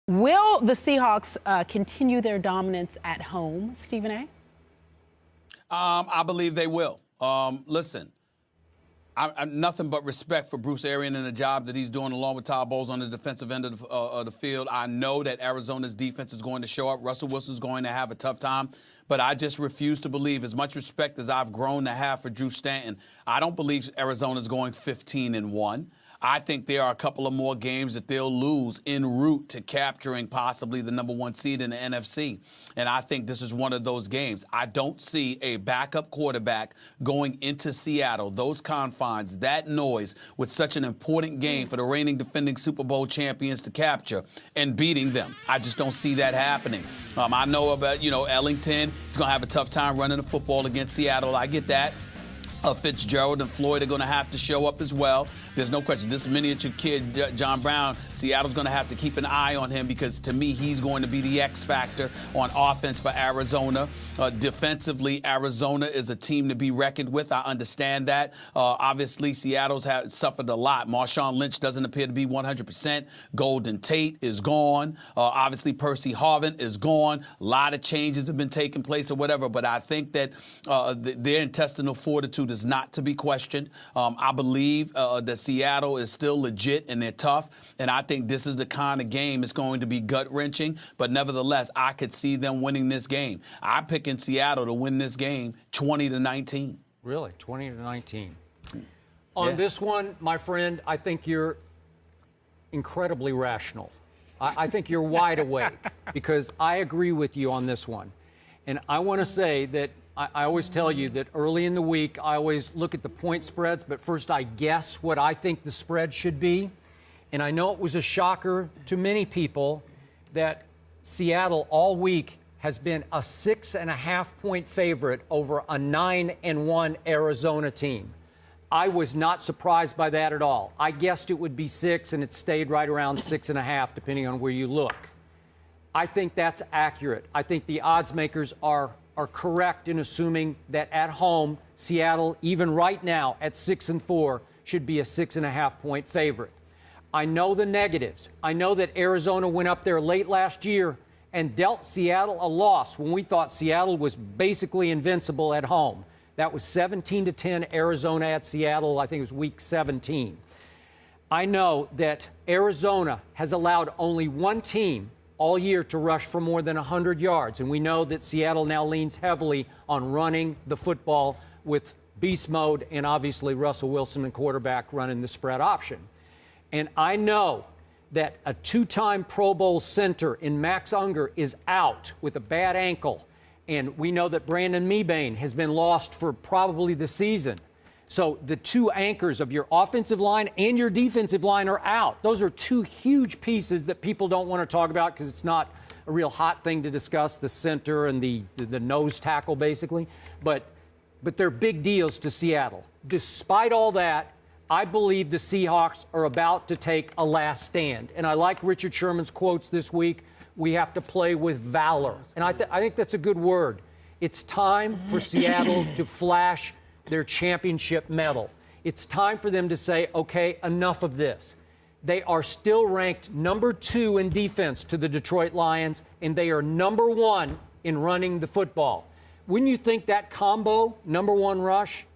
Will the Seahawks continue their dominance at home, Stephen A.? I believe they will. Listen, I'm nothing but respect for Bruce Arians and the job that he's doing along with Todd Bowles on the defensive end of the field. I know that Arizona's defense is going to show up. Russell Wilson's going to have a tough time. But I just refuse to believe, as much respect as I've grown to have for Drew Stanton, I don't believe Arizona's going 15-1. I think there are a couple of more games that they'll lose en route to capturing possibly the number one seed in the NFC. And I think this is one of those games. I don't see a backup quarterback going into Seattle, those confines, that noise, with such an important game for the reigning defending Super Bowl champions to capture and beating them. I just don't see that happening. I know about, Ellington. He's going to have a tough time running the football against Seattle. I get that. Fitzgerald and Floyd are going to have to show up as well. There's no question. This miniature kid, John Brown, Seattle's going to have to keep an eye on him because, to me, he's going to be the X factor on offense for Arizona. Defensively, Arizona is a team to be reckoned with. I understand that. Obviously, Seattle's suffered a lot. Marshawn Lynch doesn't appear to be 100%. Golden Tate is gone. Obviously, Percy Harvin is gone. A lot of changes have been taking place or whatever, but I think that their intestinal fortitude is not to be questioned. I believe that Seattle is still legit and they're tough, and I think this is the kind of game it's going to be gut-wrenching, but nevertheless, I could see them winning this game. I'm picking Seattle to win this game 20-19. Really? 20-19. On this one, my friend, I think you're incredibly rational. I think you're wide awake because I agree with you on this one. And I want to say that I always tell you that early in the week, I always look at the point spreads, but first I guess what I think the spread should be. And I know it was a shocker to many people that Seattle all week has been a 6.5-point favorite over a 9-1 Arizona team. I was not surprised by that at all. I guessed it would be 6, and it stayed right around 6.5, depending on where you look. I think that's accurate. I think the odds makers are correct in assuming that at home, Seattle, even right now at 6-4, should be a 6.5-point favorite. I know the negatives. I know that Arizona went up there late last year and dealt Seattle a loss when we thought Seattle was basically invincible at home. That was 17-10 Arizona at Seattle. I think it was week 17. I know that Arizona has allowed only one team all year to rush for more than 100 yards. And we know that Seattle now leans heavily on running the football with beast mode and obviously Russell Wilson and quarterback running the spread option. And I know that a two-time Pro Bowl center in Max Unger is out with a bad ankle. And we know that Brandon Mebane has been lost for probably the season. So the two anchors of your offensive line and your defensive line are out. Those are two huge pieces that people don't want to talk about because it's not a real hot thing to discuss, the center and the nose tackle, basically. But they're big deals to Seattle. Despite all that, I believe the Seahawks are about to take a last stand. And I like Richard Sherman's quotes this week. We have to play with valor. And I think that's a good word. It's time for Seattle to flash their championship medal. It's time for them to say, okay, enough of this. They are still ranked number 2 in defense to the Detroit Lions, and they are number 1 in running the football. Wouldn't you think that combo, number 1 rush,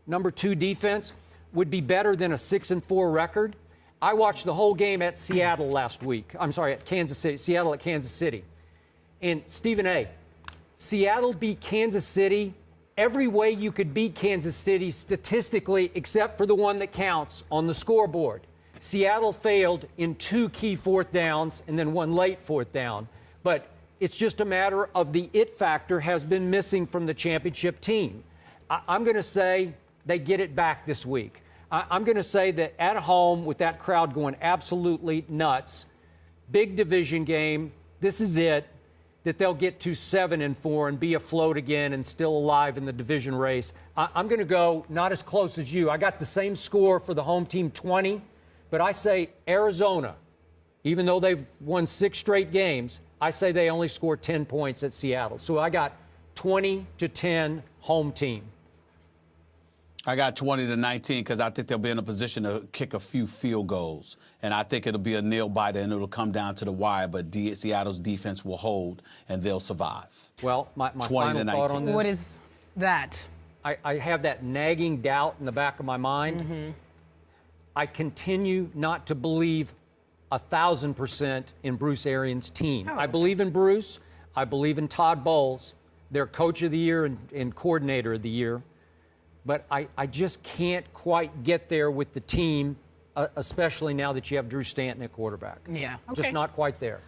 number 2 defense, would be better than a 6-4 record? I watched the whole game at Seattle last week. I'm sorry, at Kansas City, Seattle at Kansas City. And Stephen A., Seattle beat Kansas City every way you could beat Kansas City statistically, except for the one that counts on the scoreboard. Seattle failed in 2 key fourth downs and then 1 late fourth down. But it's just a matter of the it factor has been missing from the championship team. I'm going to say they get it back this week. I'm going to say that at home with that crowd going absolutely nuts, big division game, this is it, that they'll get to 7-4 and be afloat again and still alive in the division race. I'm going to go not as close as you. I got the same score for the home team, 20, but I say Arizona, even though they've won 6 straight games, I say they only score 10 points at Seattle. So I got 20-10 home team. I got 20-19 because I think they'll be in a position to kick a few field goals. And I think it'll be a nail biter and it'll come down to the wire. But Seattle's defense will hold and they'll survive. Well, my final thought on this. What is that? I have that nagging doubt in the back of my mind. Mm-hmm. I continue not to believe 1,000% in Bruce Arians' team. Oh, I believe in Bruce. I believe in Todd Bowles, their coach of the year and coordinator of the year. But I just can't quite get there with the team, especially now that you have Drew Stanton at quarterback. Yeah, okay. Just not quite there.